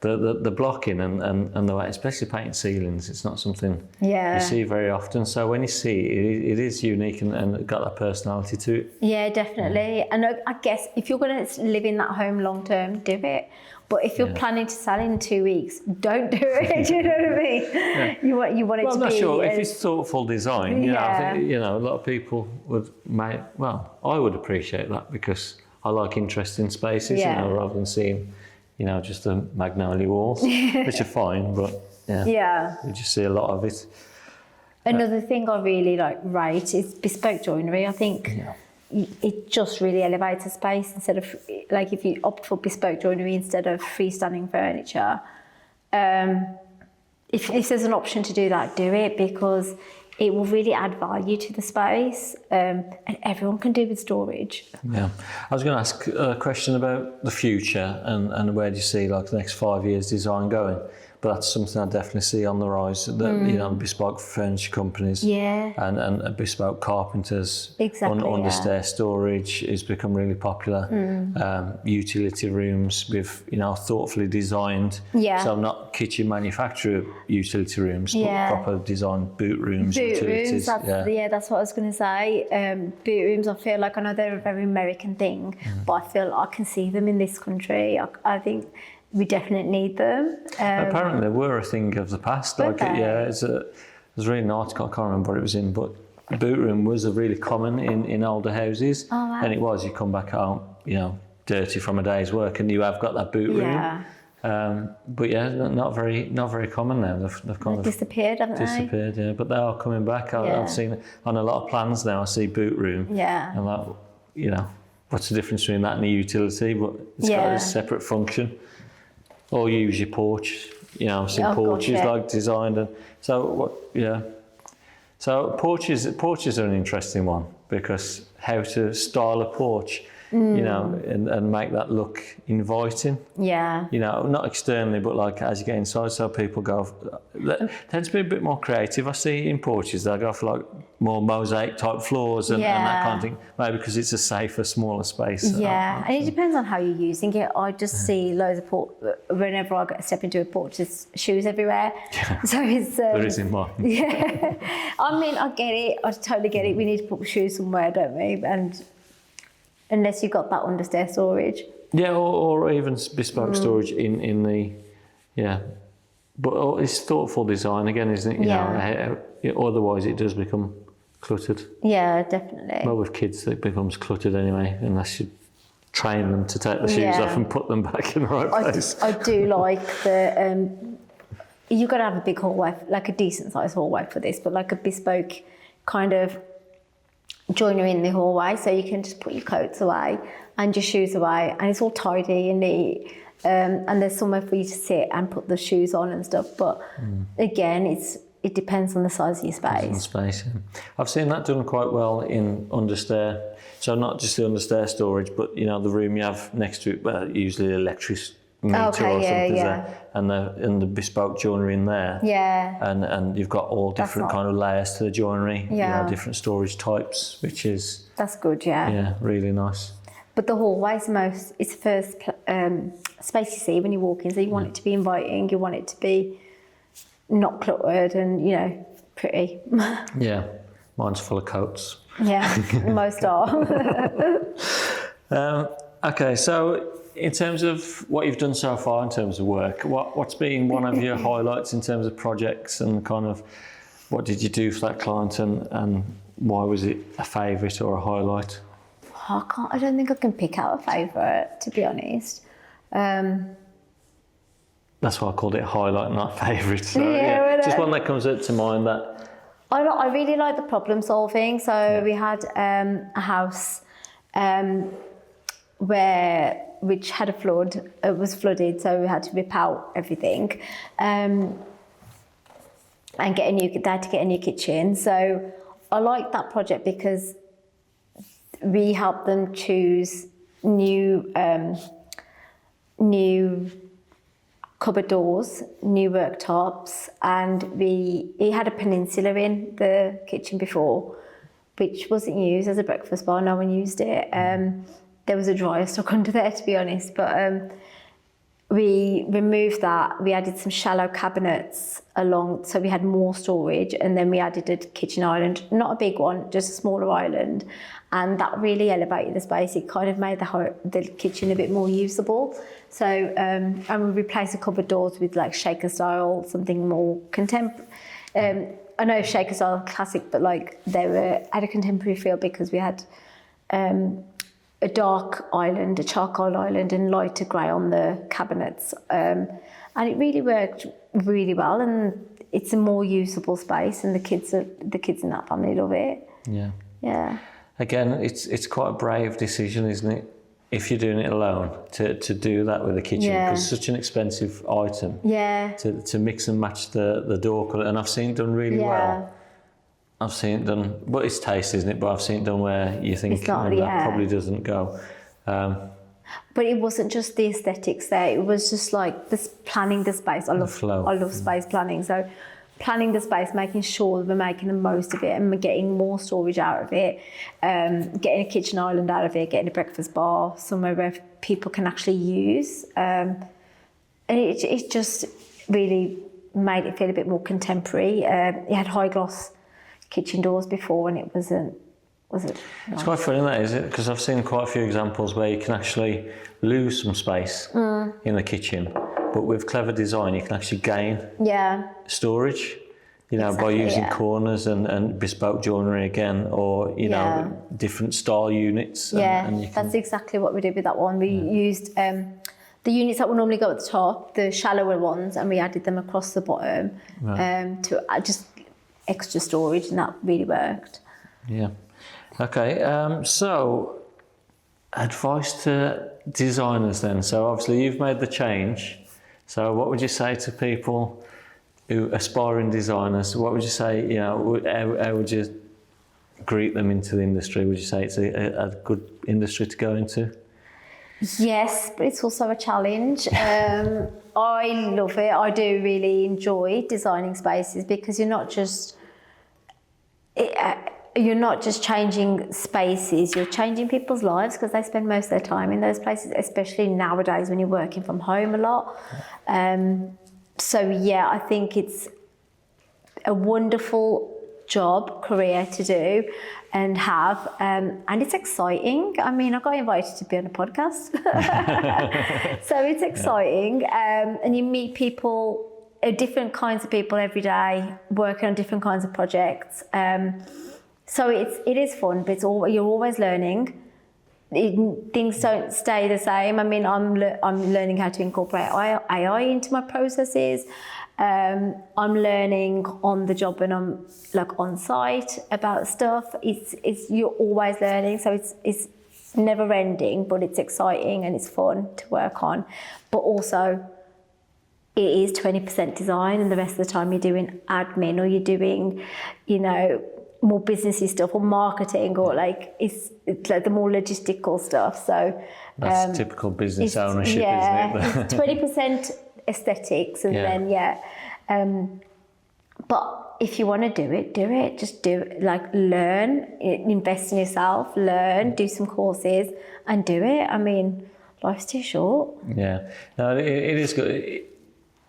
the blocking and the way, especially painting ceilings, it's not something you see very often. So when you see it, it is unique and got that personality to it. Yeah, definitely. And I guess if you're going to live in that home long term, do it. But if you're planning to sell in 2 weeks, don't do it. Do you know what I mean? You want it to be. Well, I'm not sure if it's thoughtful design. You know, I think, you know, a lot of people would I would appreciate that, because I like interesting spaces, you know, rather than seeing, you know, just the magnolia walls, which are fine, but you just see a lot of it. Another thing I really rate is bespoke joinery. I think it just really elevates a space, instead of, like, if you opt for bespoke joinery instead of freestanding furniture. If there's an option to do that, do it, because it will really add value to the space, and everyone can do with storage. Yeah, I was going to ask a question about the future and where do you see like the next 5 years design going, but that's something I definitely see on the rise. That you know, bespoke furniture companies, and bespoke carpenters, Exactly, under yeah. stair storage has become really popular. Utility rooms with, you know, thoughtfully designed. Yeah. So not kitchen manufacturer utility rooms, Yeah. but proper designed boot rooms. Boot utilities. rooms, that's what I was going to say. Boot rooms, I feel like, I know they're a very American thing, but I feel I can see them in this country. I think we definitely need them. Apparently they were a thing of the past. Like, they? yeah, there's really an article, I can't remember what it was in, but the boot room was a really common in older houses. Oh, wow. And it was, you come back home, you know, dirty from a day's work, and you have got that boot room. Yeah. But yeah, not very common now. They've kind of Disappeared, haven't they? disappeared. Yeah, but they are coming back. I've seen it on a lot of plans now. I see boot room. Yeah. And like, you know, what's the difference between that and a utility? But it's got a separate function. Or you use your porch. You know, I've seen porches like designed, and so So porches are an interesting one, because how to style a porch, you know, and make that look inviting. Yeah. You know, not externally, but like as you get inside, so people go. That tends to be a bit more creative. I see in porches they go for like more mosaic type floors and that kind of thing. Maybe because it's a safer, smaller space. Yeah, and it depends on how you're using it. I just see loads of whenever I step into a porch, there's shoes everywhere. Yeah. So it's There is in mine. Yeah, I mean, I get it. I totally get it. We need to put shoes somewhere, don't we? And unless you've got that under stair storage. Yeah, or even bespoke storage in the, But it's thoughtful design again, isn't it? You know, otherwise it does become cluttered. Yeah, definitely. Well, with kids it becomes cluttered anyway, unless you train them to take the shoes off and put them back in the right place. I do like the, you've got to have a big hallway, like a decent sized hallway for this, but like a bespoke kind of joinery in the hallway, so you can just put your coats away and your shoes away, and it's all tidy and neat. And there's somewhere for you to sit and put the shoes on and stuff. But again, it depends on the size of your space. I've seen that done quite well in understair. So not just the understair storage, but you know the room you have next to it, well, usually electric meter or something there, and the bespoke joinery in there. Yeah. And you've got all different kind of layers to the joinery. Yeah. You know, different storage types, which is good. Yeah. Yeah, really nice. But the hallway's it's the first space you see when you walk in, so you want it to be inviting, you want it to be not cluttered and, you know, pretty. Yeah, mine's full of coats. Yeah, most are. Okay, so in terms of what you've done so far in terms of work, what's been one of your highlights in terms of projects, and kind of what did you do for that client, and why was it a favourite or a highlight? I don't think I can pick out a favourite, to be honest. That's why I called it a highlight, not favourite. So, just one that comes up to mind. That I really like the problem solving. So we had a house which had a flood. It was flooded, so we had to rip out everything and they had to get a new kitchen. So I like that project because we helped them choose new cupboard doors, new worktops, and he had a peninsula in the kitchen before, which wasn't used as a breakfast bar. No one used it. There was a dryer stuck under there, to be honest, but we removed that. We added some shallow cabinets along, so we had more storage, and then we added a kitchen island, not a big one, just a smaller island, and that really elevated the space. It kind of made the kitchen a bit more usable. So, and we replaced the cupboard doors with like shaker style, something more contemporary. I know shaker style classic, but like they were at a contemporary feel because we had a dark island, a charcoal island, and lighter grey on the cabinets, and it really worked really well. And it's a more usable space, and the kids in that family love it. Yeah. Again, it's quite a brave decision, isn't it? If you're doing it alone, to do that with a kitchen, because it's such an expensive item. To mix and match the door colour, and I've seen it done really well. I've seen it done, but it's taste, isn't it? But I've seen it done where you think that probably doesn't go. But it wasn't just the aesthetics there. It was just like this planning the space. I love space planning. So planning the space, making sure that we're making the most of it and we're getting more storage out of it, getting a kitchen island out of it, getting a breakfast bar, somewhere where people can actually use. And it just really made it feel a bit more contemporary. It had high gloss kitchen doors before, and it wasn't nice. It's quite funny that, is it? Because I've seen quite a few examples where you can actually lose some space in the kitchen, but with clever design you can actually gain storage, by using corners and bespoke joinery again, or know, different style units. And you can... That's exactly what we did with that one. We used the units that would normally go at the top, the shallower ones, and we added them across the bottom to add just extra storage, and that really worked. Yeah. Okay. So, advice to designers then. So obviously you've made the change. So what would you say to people who aspiring designers? What would you say? How would you greet them into the industry? Would you say it's a good industry to go into? Yes, but it's also a challenge. I love it. I do really enjoy designing spaces, because you're not just changing spaces, you're changing people's lives, because they spend most of their time in those places, especially nowadays when you're working from home a lot. So yeah, I think it's a wonderful career to do and have, and it's exciting. I mean, I got invited to be on a podcast, so it's exciting, and you meet people, different kinds of people every day, working on different kinds of projects. So it is fun, but you're always learning. Things don't stay the same. I mean, I'm learning how to incorporate AI into my processes. I'm learning on the job when I'm like on site about stuff. You're always learning, so it's never ending, but it's exciting and it's fun to work on. But also, it is 20% design, and the rest of the time you're doing admin, or you're doing, more businessy stuff, or marketing, or it's like the more logistical stuff. So that's typical business ownership, isn't it? It's 20% aesthetics, and then but if you want to do it. Just do it. Learn, invest in yourself, do some courses, and do it. I mean, life's too short. Yeah, no, it is good.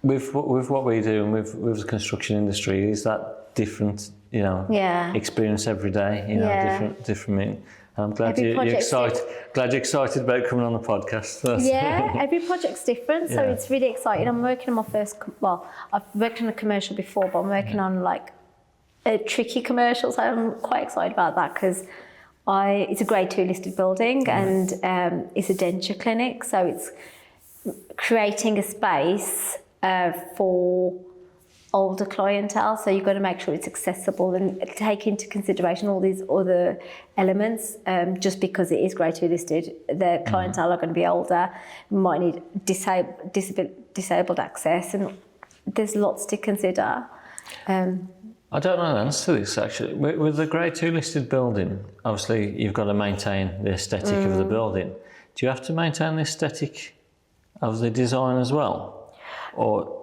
With what we do, and with the construction industry, is that different, experience every day, different. I'm glad you're excited about coming on the podcast. Every project's different, so it's really exciting. I'm working on my first, I've worked on a commercial before, but I'm working on a tricky commercial, so I'm quite excited about that, because it's a grade 2 listed building, and it's a denture clinic, so it's creating a space for older clientele, so you've got to make sure it's accessible and take into consideration all these other elements. Just because it is grade 2 listed, the clientele are going to be older, might need disabled access, and there's lots to consider. I don't know the answer to this, actually. With the grade 2 listed building, obviously you've got to maintain the aesthetic of the building. Do you have to maintain the aesthetic of the design as well? Or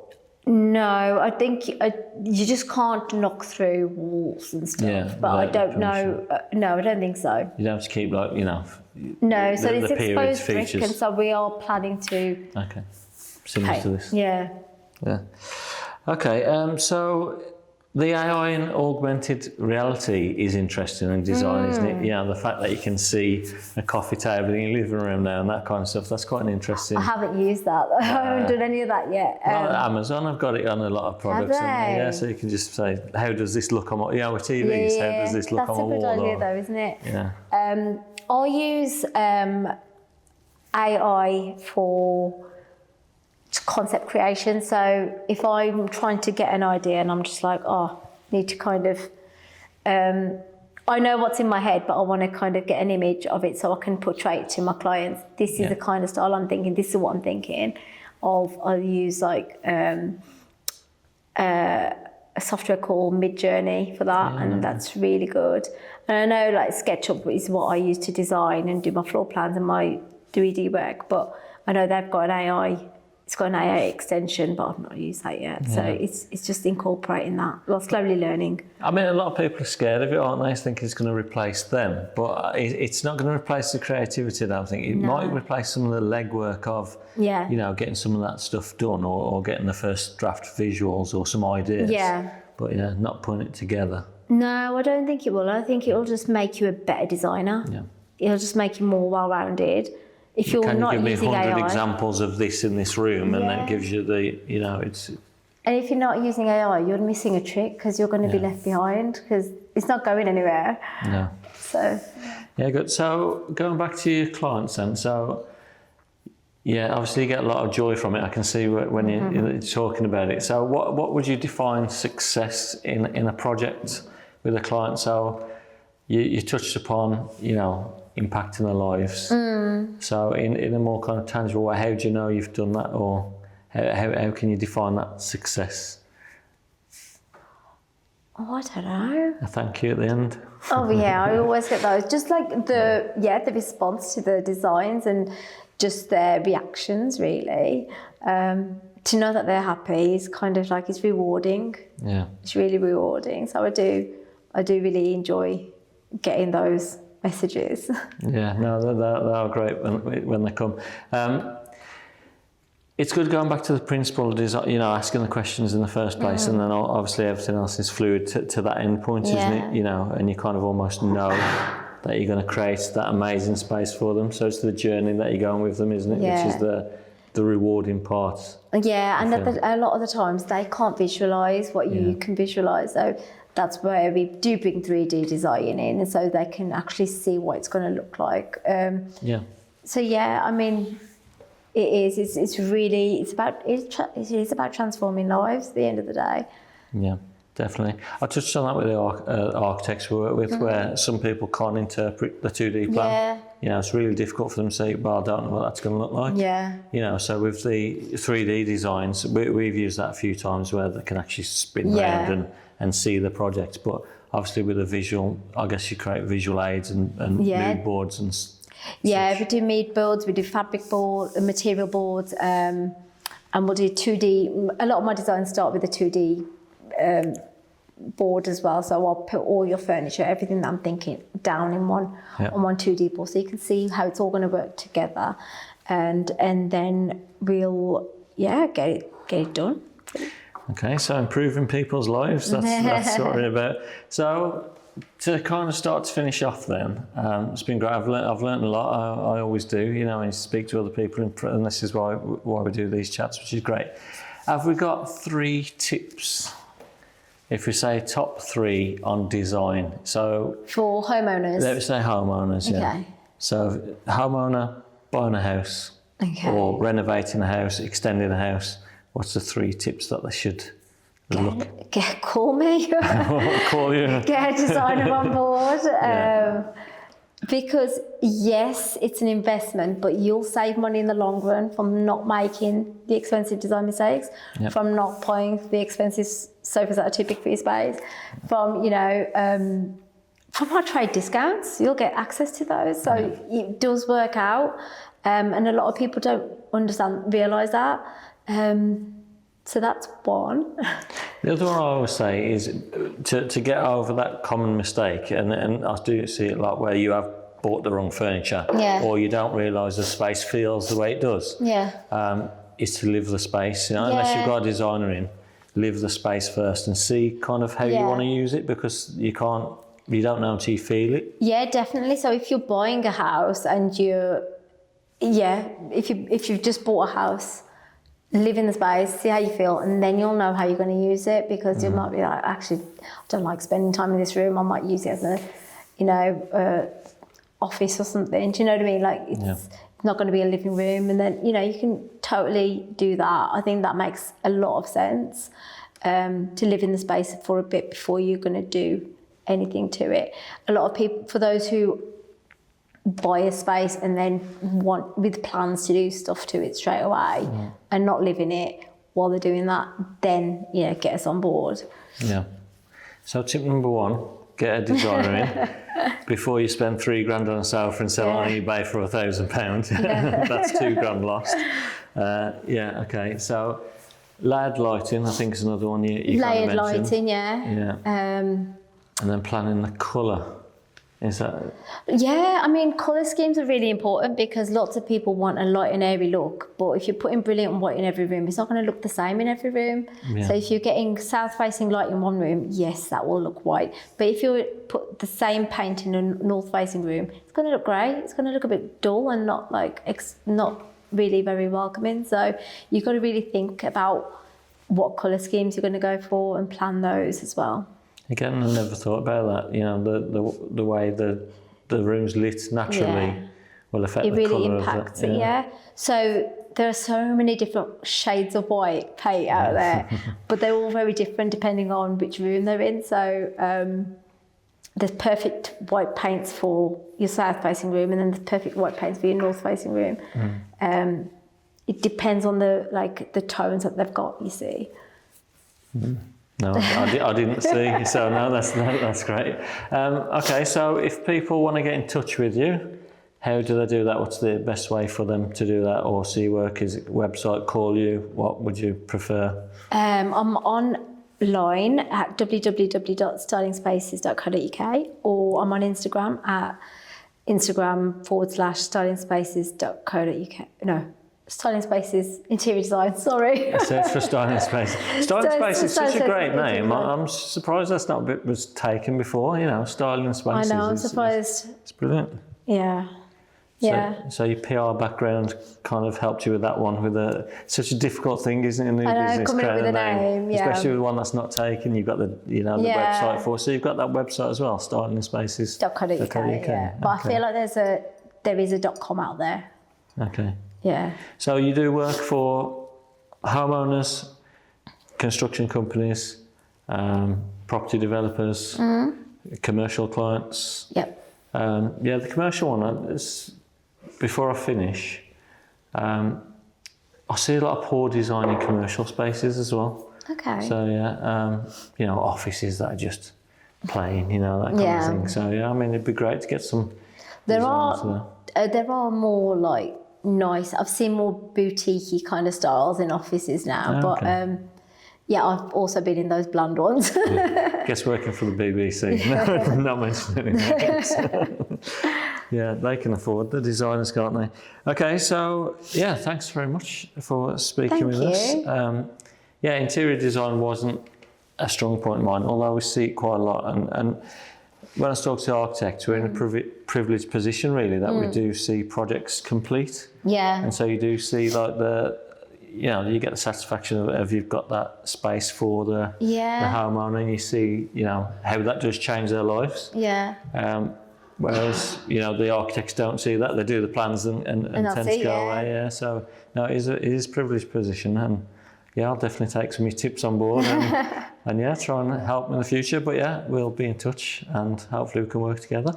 no, I think you just can't knock through walls and stuff. But I don't know. No, I don't think so. You don't have to keep No, so it's exposed brick, and so we are planning to. Okay, similar to this. Yeah. Okay, so the AI and augmented reality is interesting in design, isn't it? The fact that you can see a coffee table in your living room now and that kind of stuff, that's quite an interesting... I haven't used that. I haven't done any of that yet. Amazon have got it on a lot of products. So you can just say, how does this look on my... with TVs, how does this look on my wall? That's a good idea though, isn't it? Yeah. I'll use AI for concept creation. So if I'm trying to get an idea and I'm just like, need to kind of, I know what's in my head, but I want to kind of get an image of it so I can portray it to my clients. This is the kind of style I'm thinking. This is what I'm thinking of. I'll use a software called Midjourney for that, and that's really good. And I know SketchUp is what I use to design and do my floor plans and my 3D work, but I know they've got an AI. It's got an AI extension, but I've not used that yet. So it's just incorporating that. Well, slowly learning. I mean, a lot of people are scared of it, aren't they? Think it's going to replace them, but it's not going to replace the creativity. I don't think it might replace some of the legwork of, you know, getting some of that stuff done, or getting the first draft visuals or some ideas. Yeah. But yeah, not putting it together. No, I don't think it will. I think it will just make you a better designer. Yeah. It'll just make you more well-rounded. If you're Can not you give me using 100 AI, examples of this in this room, and then it gives you the, you know, it's... and if you're not using AI, you're missing a trick because you're going to be left behind because it's not going anywhere. No. So. Yeah, good. So going back to your clients then, so yeah, obviously you get a lot of joy from it. I can see when you're talking about it. So what would you define success in a project with a client? So you touched upon, you know, impacting their lives. So in a more kind of tangible way, how do you know you've done that, or how can you define that success? Oh, I don't know. A thank you at the end. Oh yeah, I always get those. Just like the response to the designs and just their reactions, really. To know that they're happy is kind of like, it's rewarding. Yeah, it's really rewarding. So I do really enjoy getting those messages. Yeah, no, they are great when they come. It's good going back to the principle of design, you know, asking the questions in the first place, and then obviously everything else is fluid to that end point, isn't it? You know, and you kind of almost know that you're going to create that amazing space for them. So it's the journey that you're going with them, isn't it? Yeah. Which is the rewarding part. Yeah, and a lot of the times they can't visualise what you can visualise. So that's where we do bring 3D design in, and so they can actually see what it's going to look like. So yeah, I mean, it is. It's really. It is about transforming lives at the end of the day. Yeah, definitely. I touched on that with the architects we work with, where some people can't interpret the 2D plan. Yeah. You know, it's really difficult for them to say, well, I don't know what that's going to look like. Yeah. You know, so with the 3D designs, we've used that a few times where they can actually spin around and see the project. But obviously with a visual, I guess you create visual aids and mood boards and such. We do mood boards, we do fabric boards, material boards, and we'll do 2D. A lot of my designs start with a 2D board as well, so I'll put all your furniture, everything that I'm thinking, down in on one 2D board, so you can see how it's all going to work together, and then we'll get it done. Okay, so improving people's lives, that's what we're about. So to kind of start to finish off then, it's been great. I've learned a lot. I always do, you know, when you speak to other people, and this is why we do these chats, which is great. Have we got 3 tips? If we say top 3 on design, so for homeowners. Let's say homeowners, Okay. So homeowner buying a house, or renovating a house, extending a house. What's the 3 tips that they should look? Call me. Call you. Get a designer on board. Because yes, it's an investment, but you'll save money in the long run from not making the expensive design mistakes, from not buying the expensive sofas that are too big for your space, from our trade discounts. You'll get access to those, so it does work out, and a lot of people don't realise that. So that's one. The other one I always say is to get over that common mistake, and I do see it like where you have bought the wrong furniture, or you don't realise the space feels the way it does. Is to live the space. You know, unless you've got a designer in, live the space first and see kind of how you want to use it, because you don't know until you feel it. Yeah, definitely. So if you're buying a house and if you've just bought a house, live in the space, see how you feel, and then you'll know how you're going to use it, because you might be like, actually, I don't like spending time in this room. I might use it as a, office or something. Do you know what I mean? Like, it's not going to be a living room, and then, you can totally do that. I think that makes a lot of sense, to live in the space for a bit before you're going to do anything to it. A lot of people, for those who buy a space and then want with plans to do stuff to it straight away and not live in it while they're doing that, then get us on board. So tip number 1, get a designer in before you spend £3,000 on a sofa and sell it on eBay for £1,000. That's £2,000 lost. Okay. So layered lighting, I think, is another one you Layered kind of mentioned. lighting, yeah. And then planning the colour. Is that? Yeah, I mean, colour schemes are really important because lots of people want a light and airy look, but if you're putting brilliant white in every room, it's not going to look the same in every room. Yeah. So if you're getting south-facing light in one room, yes, that will look white. But if you put the same paint in a north-facing room, it's going to look grey. It's going to look a bit dull and not not really very welcoming. So you've got to really think about what colour schemes you're going to go for and plan those as well. Again, I never thought about that. You know, the way the room's lit naturally will affect the colour. It really impacts it, yeah. So there are so many different shades of white paint out there, but they're all very different depending on which room they're in. So there's perfect white paints for your south-facing room, and then there's perfect white paints for your north-facing room. It depends on the tones that they've got, you see. No, I didn't see. So no, that's great. Okay, so if people want to get in touch with you, how do they do that? What's the best way for them to do that, or see work? Is it website, call you? What would you prefer? I'm online at www.stylingspaces.co.uk, or I'm on Instagram at Instagram/stylingspaces.co.uk. No. Styling Spaces Interior Design, sorry. Search for Styling Spaces. Styling Spaces is such a great name. I'm surprised that's not a bit was taken before, you know, Styling Spaces. I know, I'm surprised. It's brilliant. Yeah. So your PR background kind of helped you with that one, such a difficult thing, isn't it, in the business creating a name, especially with one that's not taken. You've got the website for, so you've got that website as well, stylingspaces.co.uk. Yeah. But I feel like there is a .com out there. Okay. Yeah. So you do work for homeowners, construction companies, property developers, commercial clients. Yep. The commercial one, before I finish, I see a lot of poor design in commercial spaces as well. Okay. So offices that are just plain, that kind of thing. So I mean, it'd be great to get some. There are more like nice. I've seen more boutique-y kind of styles in offices now, but I've also been in those bland ones. Guess working for the BBC, not mentioning any names. Yeah, they can afford the designers, can't they? Okay, so thanks very much for speaking with us. Interior design wasn't a strong point of mine, although we see it quite a lot. And when I talk to architects, we're in a privileged position, really, that we do see projects complete. Yeah. And so you do see you get the satisfaction of you've got that space for the homeowner, and you see, how that does change their lives. Yeah. Whereas, the architects don't see that. They do the plans and tend to go away. Yeah. So, no, it is a privileged position, and I'll definitely take some of your tips on board and try and help in the future. But we'll be in touch, and hopefully we can work together.